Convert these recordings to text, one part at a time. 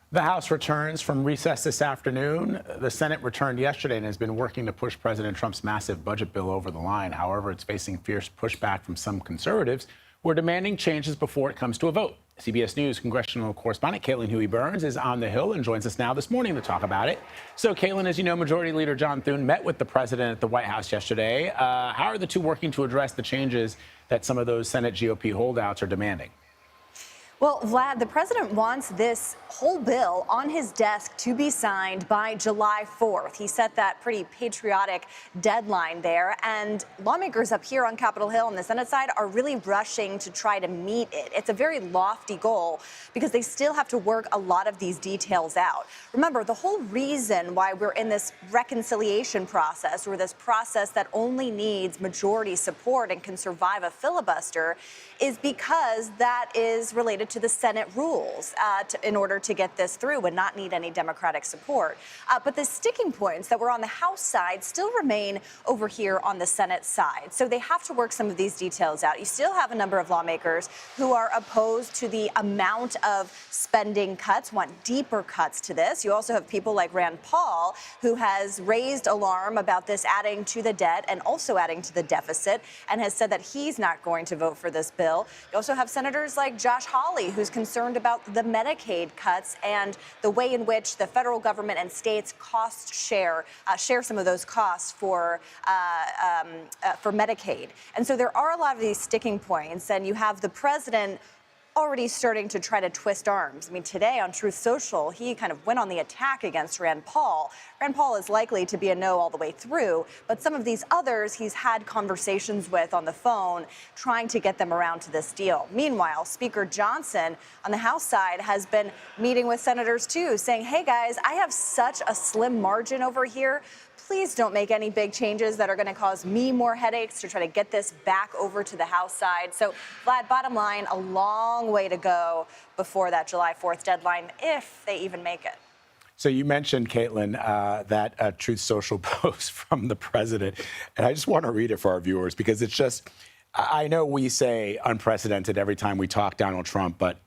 The House returns from recess this afternoon. The Senate returned yesterday and has been working to push President Trump's massive budget bill over the line. However, it's facing fierce pushback from some conservatives who are demanding changes before it comes to a vote. CBS News congressional correspondent Caitlin Huey-Burns is on the Hill and joins us now this morning to talk about it. So, Caitlin, as you know, Majority Leader John Thune met with the president at the White House yesterday. How are the two working to address the changes that some of those Senate GOP holdouts are demanding? Well, Vlad, the president wants this whole bill on his desk to be signed by July 4th. He set that pretty patriotic deadline there, and lawmakers up here on Capitol Hill on the Senate side are really rushing to try to meet it. It's a very lofty goal because they still have to work a lot of these details out. Remember, the whole reason why we're in this reconciliation process, or this process that only needs majority support and can survive a filibuster, is because that is related to the Senate rules in order to get this through and not need any Democratic support. But the sticking points that were on the House side still remain over here on the Senate side. So they have to work some of these details out. You still have a number of lawmakers who are opposed to the amount of spending cuts, want deeper cuts to this. You also have people like Rand Paul, who has raised alarm about this adding to the debt and also adding to the deficit, and has said that he's not going to vote for this bill. You also have senators like Josh Hawley, who's concerned about the Medicaid cuts and the way in which the federal government and states share some of those costs for Medicaid. And so there are a lot of these sticking points, and you have the president already starting to try to twist arms. I mean, today on Truth Social, he kind of went on the attack against Rand Paul. Rand Paul is likely to be a no all the way through, but some of these others he's had conversations with on the phone, trying to get them around to this deal. Meanwhile, Speaker Johnson on the House side has been meeting with senators too, saying, hey guys, I have such a slim margin over here. Please don't make any big changes that are going to cause me more headaches to try to get this back over to the House side. So, Vlad, bottom line, a long way to go before that July 4th deadline, if they even make it. So you mentioned, Caitlin, that Truth Social post from the president, and I just want to read it for our viewers because it's just, I know we say unprecedented every time we talk Donald Trump, but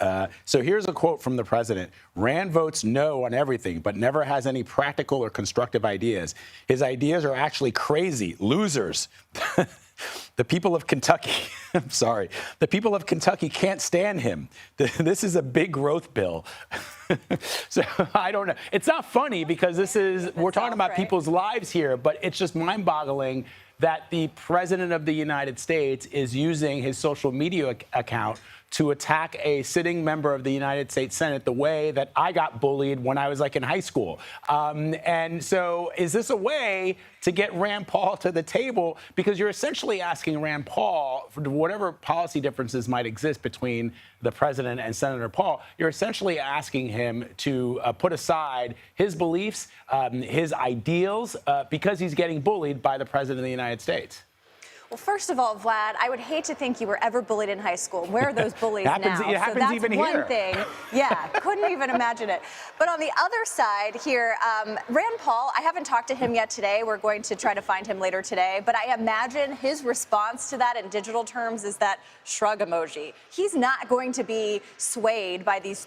so here's a quote from the president. Rand votes no on everything, but never has any practical or constructive ideas. His ideas are actually crazy, losers. The people of Kentucky, I'm sorry, the people of Kentucky can't stand him. This is a big growth bill. So I don't know. It's not funny because we're talking about people's lives here, but it's just mind-boggling that the president of the United States is using his social media account to attack a sitting member of the United States Senate the way that I got bullied when I was like in high school. And so is this a way to get Rand Paul to the table? Because you're essentially asking Rand Paul, for whatever policy differences might exist between the president and Senator Paul, you're essentially asking him to put aside his beliefs, his ideals, because he's getting bullied by the president of the United States. Well, first of all, Vlad, I would hate to think you were ever bullied in high school. Where are those bullies now? It happens so that's even one here. Thing. Yeah, couldn't even imagine it. But on the other side here, Rand Paul, I haven't talked to him yet today. We're going to try to find him later today. But I imagine his response to that in digital terms is that shrug emoji. He's not going to be swayed by these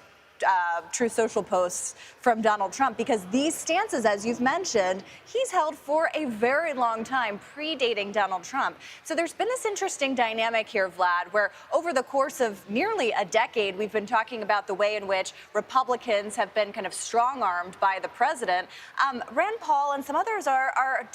Truth Social posts from Donald Trump, because these stances, as you've mentioned, he's held for a very long time, predating Donald Trump. So there's been this interesting dynamic here, Vlad, where over the course of nearly a decade, we've been talking about the way in which Republicans have been kind of strong-armed by the president. Rand Paul and some others are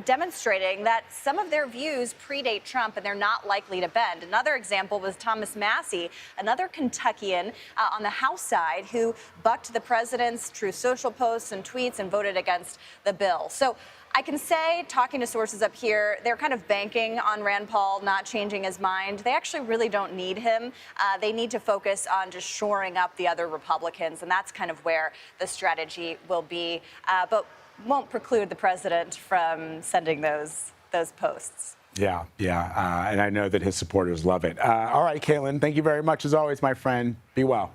demonstrating that some of their views predate Trump and they're not likely to bend. Another example was Thomas Massie, another Kentuckian on the House side, who bucked the president's Truth Social posts and tweets and voted against the bill. So I can say, talking to sources up here, they're kind of banking on Rand Paul not changing his mind. They actually really don't need him. They need to focus on just shoring up the other Republicans, and that's kind of where the strategy will be, but won't preclude the president from sending those posts. Yeah, and I know that his supporters love it. All right, Caitlin, thank you very much as always, my friend. Be well.